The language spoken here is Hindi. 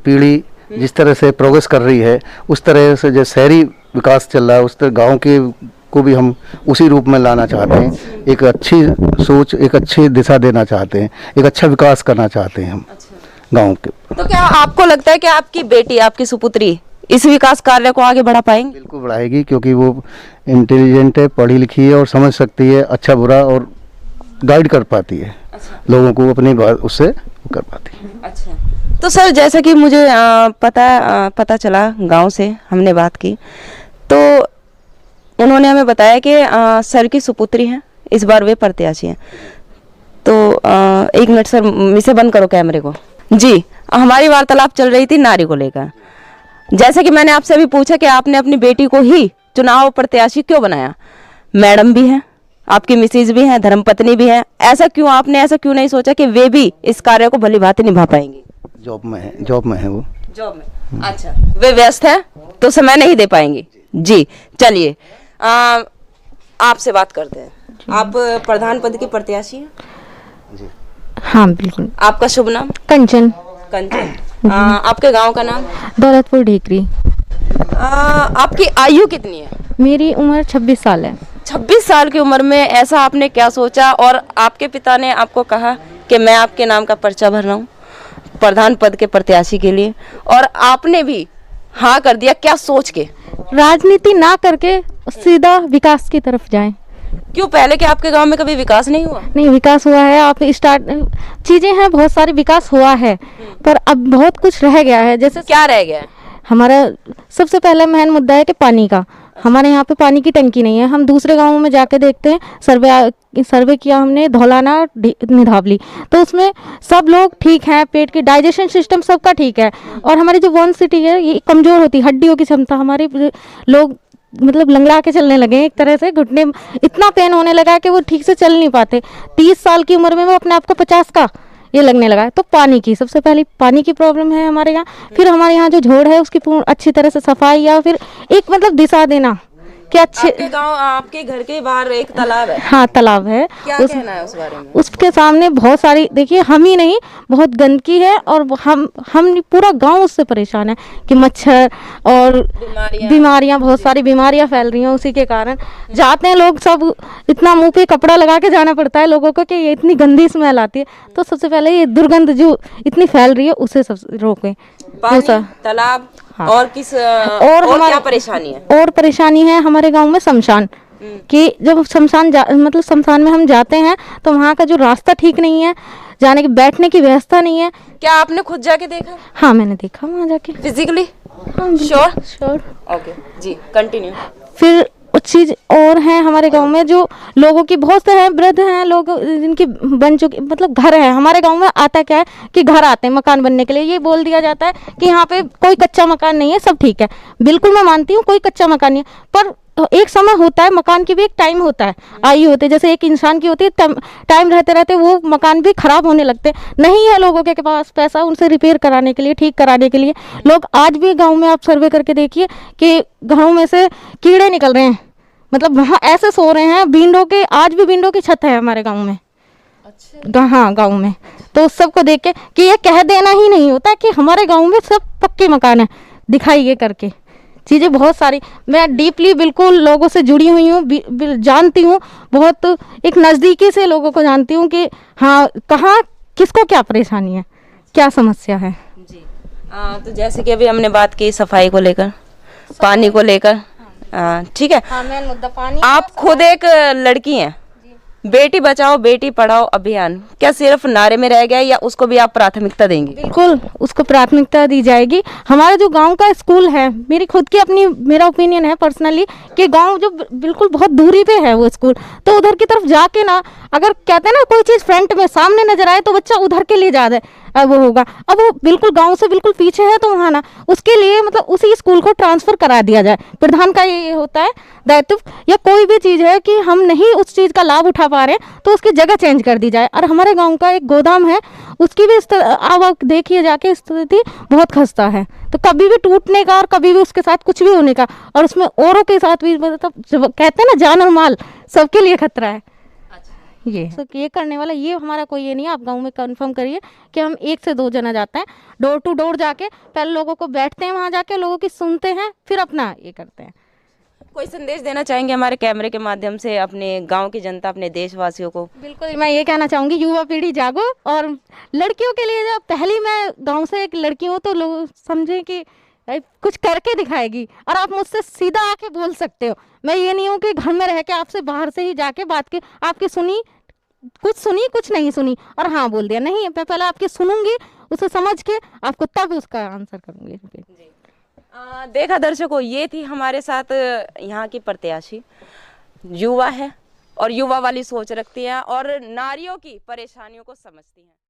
पीढ़ी जिस तरह से प्रोग्रेस कर रही है, उस तरह से जो शहरी विकास चल रहा है, उस तरह गांव के को भी हम उसी रूप में लाना चाहते हैं। एक अच्छी सोच, एक अच्छी दिशा देना चाहते हैं, एक अच्छा विकास करना चाहते हैं हम गांव के। तो क्या आपको लगता है कि आपकी बेटी, आपकी सुपुत्री इस विकास कार्य को आगे बढ़ा पाएंगी? बिल्कुल बढ़ाएगी, क्योंकि वो इंटेलिजेंट है, पढ़ी लिखी है और समझ सकती है अच्छा बुरा, और गाइड कर पाती है लोगों को, अपनी बात उससे कर पाती है। अच्छा, तो सर जैसा कि मुझे पता चला, गांव से हमने बात की तो उन्होंने हमें बताया कि सर की सुपुत्री हैं, इस बार वे प्रत्याशी हैं। तो एक मिनट सर, इसे बंद करो कैमरे को। जी, हमारी वार्तालाप चल रही थी नारी को लेकर। जैसे कि मैंने आपसे अभी पूछा कि आपने अपनी बेटी को ही चुनाव प्रत्याशी क्यों बनाया, मैडम भी हैं, आपकी मिसेज भी हैं, धर्मपत्नी भी हैं, ऐसा क्यों आपने ऐसा क्यों नहीं सोचा कि वे भी इस कार्य को भली भांति निभा पाएंगी? जॉब में है वो। जॉब में, अच्छा, वे व्यस्त है तो समय नहीं दे पाएंगी। जी, चलिए आपसे बात करते हैं। आप प्रधान पद की प्रत्याशी हैं? जी हाँ बिल्कुल। आपका शुभ नाम? कंचन। कंचन। आपके गांव का नाम? दौलतपुर ढेकरी। आपकी आयु कितनी है? मेरी उम्र 26 साल है। 26 साल की उम्र में ऐसा आपने क्या सोचा और आपके पिता ने आपको कहा कि मैं आपके नाम का पर्चा भर रहा हूँ प्रधान पद के प्रत्याशी के लिए, और आपने भी हाँ कर दिया, क्या सोच के? राजनीति ना करके सीधा विकास की तरफ जाएं। क्यों, पहले के आपके गांव में कभी विकास नहीं हुआ? नहीं, विकास हुआ है। आप स्टार्ट चीजें हैं, बहुत सारी विकास हुआ है, पर अब बहुत कुछ रह गया है। जैसे क्या रह गया है? हमारा सबसे पहला मेन मुद्दा है कि पानी का। हमारे यहाँ पे पानी की टंकी नहीं है। हम दूसरे गांवों में जाके देखते हैं, सर्वे किया हमने, धौलाना, निधावली, तो उसमें सब लोग ठीक हैं, पेट के डाइजेशन सिस्टम सबका ठीक है, और हमारी जो वन सिटी है ये कमज़ोर होती, हड्डियों की क्षमता, हमारे लोग मतलब लंगड़ा के चलने लगे, एक तरह से घुटने इतना पेन होने लगा है कि वो ठीक से चल नहीं पाते। 30 साल की उम्र में वो अपने आप को 50 का ये लगने लगा है। तो पानी की, सबसे पहले पानी की प्रॉब्लम है हमारे यहाँ। फिर हमारे यहाँ जो झोड़ है उसकी पूर्ण अच्छी तरह से सफाई, या फिर एक मतलब दिशा देना कि अच्छे। आपके गांव, आपके घर के बाहर एक तालाब है? हाँ, तालाब है। क्या कहना है उस बारे में? उसके सामने बहुत सारी, देखिए हम ही नहीं, बहुत गंदगी है, और हम पूरा गांव उससे परेशान है कि मच्छर और बीमारियां, बहुत सारी बीमारियां फैल रही हैं उसी के कारण। जाते हैं लोग सब, इतना मुंह पे कपड़ा लगा के जाना पड़ता है लोगों को कि ये इतनी गंदी स्मेल आती है। तो सबसे पहले ये दुर्गंध जो इतनी फैल रही है उसे सब रोकें। तालाब, हाँ। और किस और क्या परेशानी है? और परेशानी है हमारे गांव में शमशान कि जब मतलब शमशान में हम जाते हैं तो वहाँ का जो रास्ता ठीक नहीं है, जाने की बैठने की व्यवस्था नहीं है। क्या आपने खुद जाके देखा? हाँ, मैंने देखा वहाँ जाके फिजिकली। हाँ, श्योर। ओके जी, कंटिन्यू। फिर चीज और है हमारे गांव में, जो लोगों की बहुत से हैं, वृद्ध हैं लोग जिनकी बन चुकी मतलब घर है। हमारे गांव में आता क्या है कि घर आते हैं मकान बनने के लिए, ये बोल दिया जाता है कि यहाँ पे कोई कच्चा मकान नहीं है, सब ठीक है। बिल्कुल मैं मानती हूँ कोई कच्चा मकान नहीं है, पर एक समय होता है, मकान की भी एक टाइम होता है, आयु होती है, जैसे एक इंसान की होती है। टाइम रहते रहते वो मकान भी खराब होने लगते हैं। नहीं है लोगों के पास पैसा उनसे रिपेयर कराने के लिए, ठीक कराने के लिए। लोग आज भी गाँव में आप सर्वे करके देखिए कि घरों में से कीड़े निकल रहे हैं, मतलब वहाँ ऐसे सो रहे हैं विंडो के, आज भी विंडो की छत है हमारे गांव में। अच्छा। हाँ, गांव में। तो उस सब को देख के कि ये कह देना ही नहीं होता कि हमारे गांव में सब पक्के मकान है, दिखाइए करके चीज़ें बहुत सारी। मैं डीपली बिल्कुल लोगों से जुड़ी हुई हूँ, जानती हूँ, बहुत एक नज़दीकी से लोगों को जानती हूँ कि हाँ कहाँ किसको क्या परेशानी है, क्या समस्या है। जी, तो जैसे कि अभी हमने बात की सफाई को लेकर, पानी को लेकर, ठीक है। हाँ, मेन मुद्दा पानी। आप खुद एक लड़की हैं, बेटी बचाओ बेटी पढ़ाओ अभियान क्या सिर्फ नारे में रह गया, या उसको भी आप प्राथमिकता देंगी? बिल्कुल उसको प्राथमिकता दी जाएगी। हमारा जो गांव का स्कूल है, मेरी खुद की अपनी मेरा ओपिनियन है पर्सनली कि गांव जो बिल्कुल बहुत दूरी पे है वो स्कूल, तो उधर की तरफ जाके ना, अगर कहते हैं ना कोई चीज़ फ्रंट में सामने नजर आए तो बच्चा उधर के लिए जा वो होगा। अब वो बिल्कुल गांव से बिल्कुल पीछे है, तो वहाँ ना उसके लिए मतलब उसी स्कूल को ट्रांसफ़र करा दिया जाए। प्रधान का ये होता है दायित्व, या कोई भी चीज़ है कि हम नहीं उस चीज़ का लाभ उठा पा रहे हैं तो उसकी जगह चेंज कर दी जाए। और हमारे गांव का एक गोदाम है, उसकी भी आप देखिए जाके स्थिति बहुत खस्ता है, तो कभी भी टूटने का और कभी भी उसके साथ कुछ भी होने का, और उसमें औरों के साथ भी मतलब कहते हैं ना जान और माल सबके लिए खतरा है। ये करने वाला ये हमारा कोई ये नहीं है। आप गांव में कंफर्म करिए कि हम 1 से 2 जना जाते हैं, डोर टू डोर जाके पहले लोगों को बैठते हैं, वहाँ जाके लोगों की सुनते हैं, फिर अपना ये करते हैं। कोई संदेश देना चाहेंगे हमारे कैमरे के माध्यम से अपने गांव की जनता, अपने देशवासियों को? बिल्कुल, मैं ये कहना चाहूँगी युवा पीढ़ी जागो। और लड़कियों के लिए जब पहली मैं गांव से एक लड़की हूँ तो लोग समझें कि कुछ करके दिखाएगी, और आप मुझसे सीधा आके बोल सकते हो। मैं ये नहीं हूँ कि घर में रह के आपसे बाहर से ही जाके बात की, आपकी सुनी कुछ नहीं सुनी और हाँ बोल दिया। नहीं, मैं पहले आपकी सुनूंगी, उसे समझ के आपको तब उसका आंसर करूँगी। देखा दर्शकों, ये थी हमारे साथ यहाँ की प्रत्याशी, युवा है और युवा वाली सोच रखती है और नारियों की परेशानियों को समझती है।